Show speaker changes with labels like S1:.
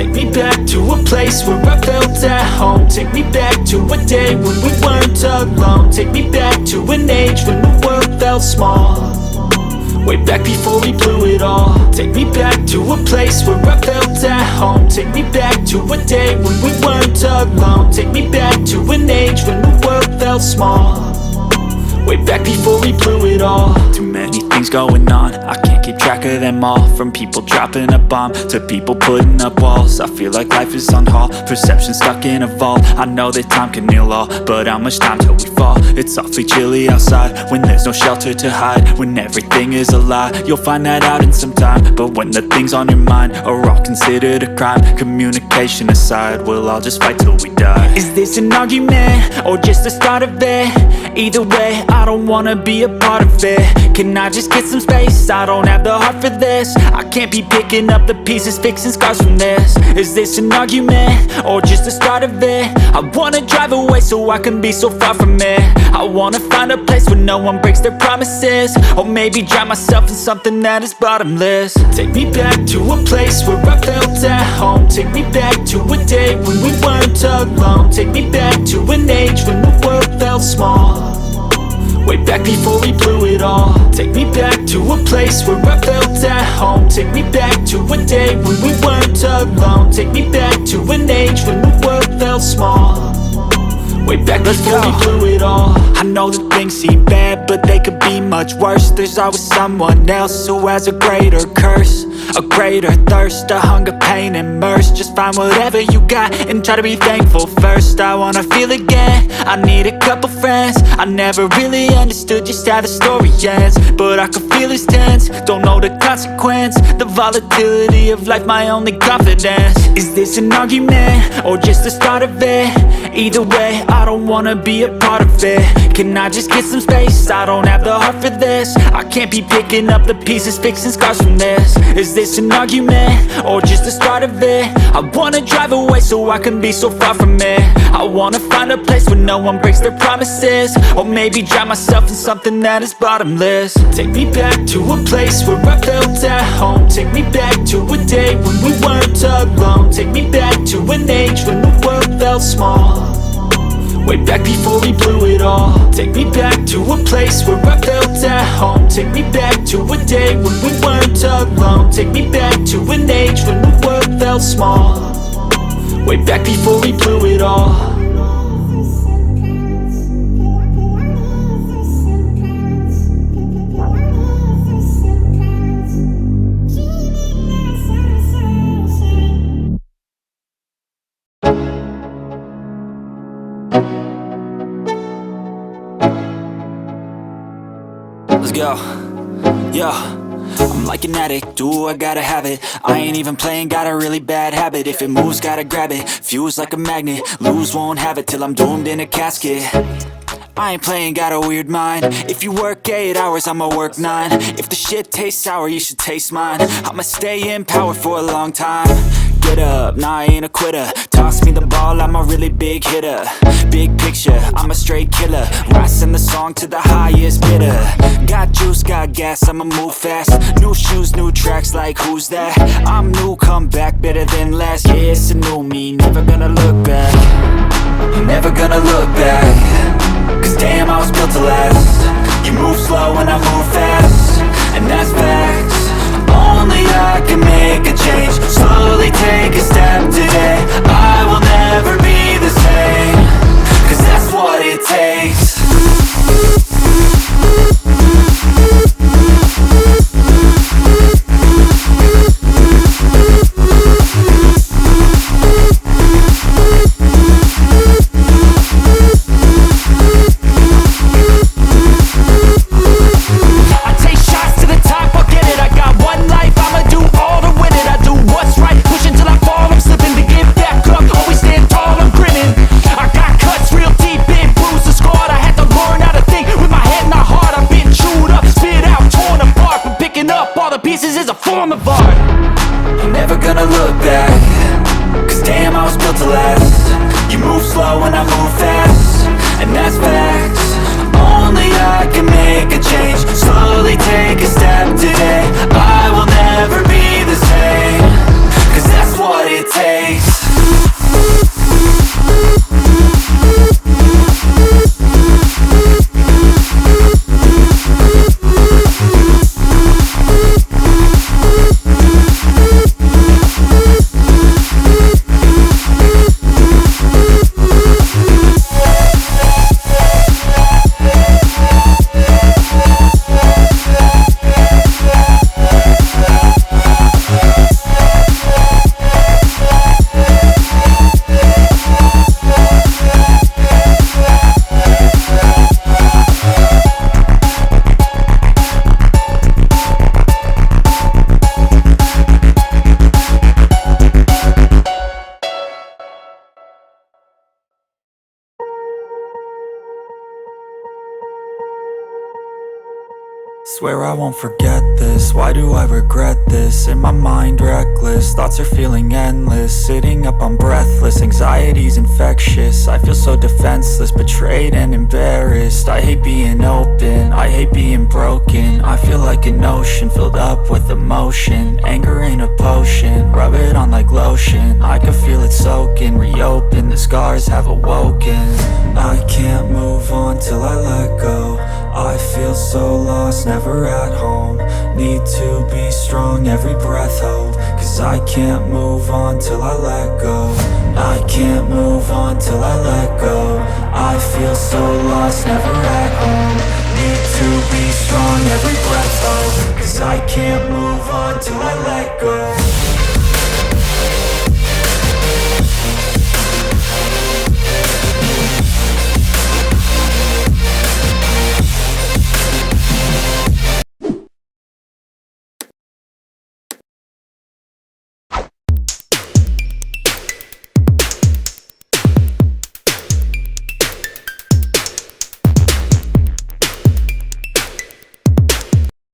S1: Take me back to a place where I felt at home. Take me back to a day when we weren't alone. Take me back to an age when the world felt small, way back before we blew it all. Take me back to a place where I felt at home. Take me back to a day when we weren't alone. Take me back to an age when the world felt small, way back before we blew it all. Too many things going on, I can't keep track of them all. From people dropping a bomb to people putting up walls. I feel like life is on hold, perception stuck in a vault. I know that time can heal all, but how much time till we fall? It's awfully chilly outside when there's no shelter to hide. When everything is a lie, you'll find that out in some time. But when the things on your mind are all considered a crime, communication aside, we'll all just fight till we die. Is this an argument or just the start of it? Either way, I don't wanna be a part of it. Can I just get some space? I don't have the heart for this. I can't be picking up the pieces, fixing scars from this. Is this an argument or just the start of it? I wanna drive away so I can be so far from it. I wanna find a place where no one breaks their promises, or maybe drown myself in something that is bottomless. Take me back to a place where I felt at home. Take me back to a day when we weren't alone. Take me back to an age when the world felt small, way back before we blew it all. Take me back to a place where I felt at home. Take me back to a day when we weren't alone. Take me back to an age when the world felt small, way back before we blew it all. I know that things seem bad, but they could be much worse. There's always someone else who has a greater curse, a greater thirst, a hunger, pain, and mercy. Just find whatever you got and try to be thankful first. I wanna feel again, I need a couple friends. I never really understood just how the story ends, but I can feel it's tense, don't know the consequence. The volatility of life, my only confidence. Is this an argument or just the start of it? Either way, I don't wanna be a part of it. Can I just get some space? I don't have the heart for this. I can't be picking up the pieces, fixing scars from this. Is this an argument or just the start of it? I wanna drive away so I can be so far from it. I wanna find a place where no one breaks their promises, or maybe drown myself in something that is bottomless. Take me back to a place where I felt at home. Take me back to a day when we weren't alone. Take me back to an age when the world felt small, way back before we blew it all. Take me back to a place where I felt at home. Take me back to a day when we weren't alone. Take me back to an age when the world felt small, way back before we blew it all. Let's go, yeah. I'm like an addict, ooh, I gotta have it. I ain't even playing, got a really bad habit. If it moves, gotta grab it, fuse like a magnet. Lose, won't have it till I'm doomed in a casket. I ain't playing, got a weird mind. If you work 8 hours, I'ma work 9. If the shit tastes sour, you should taste mine. I'ma stay in power for a long time. Get up, nah, I ain't a quitter. Toss me the ball, I'm a really big hitter. Big picture, I'm a straight killer. Rising the song to the highest bidder. Got juice, got gas, I'ma move fast. New shoes, new tracks, like who's that? I'm new, come back, better than last. Yeah, it's a new me, never gonna look back. Never gonna look back, cause damn, I was built to last. You move slow and I move fast, and that's facts. Only I can make a change. Slowly take a step today. I will never be the same, cause that's what it takes. Pieces is a form of art. I'm never gonna look back, cause damn, I was built to last. You move slow and I move fast, and that's facts. Only I can make a change. Slowly take a step today. I will never be the same, cause that's what it takes.
S2: Swear I won't forget this, why do I regret this? In my mind reckless, thoughts are feeling endless. Sitting up I'm breathless, anxiety's infectious. I feel so defenseless, betrayed and embarrassed. I hate being open, I hate being broken. I feel like an ocean filled up with emotion. Anger ain't a potion, rub it on like lotion. I can feel it soaking, reopen, the scars have awoken. I can't move on till I let go. I feel so lost, never at home. Need to be strong, every breath hold. Cause I can't move on till I let go. I can't move on till I let go. I feel so lost, never at home. Need to be strong, every breath hold. Cause I can't move on till I let go.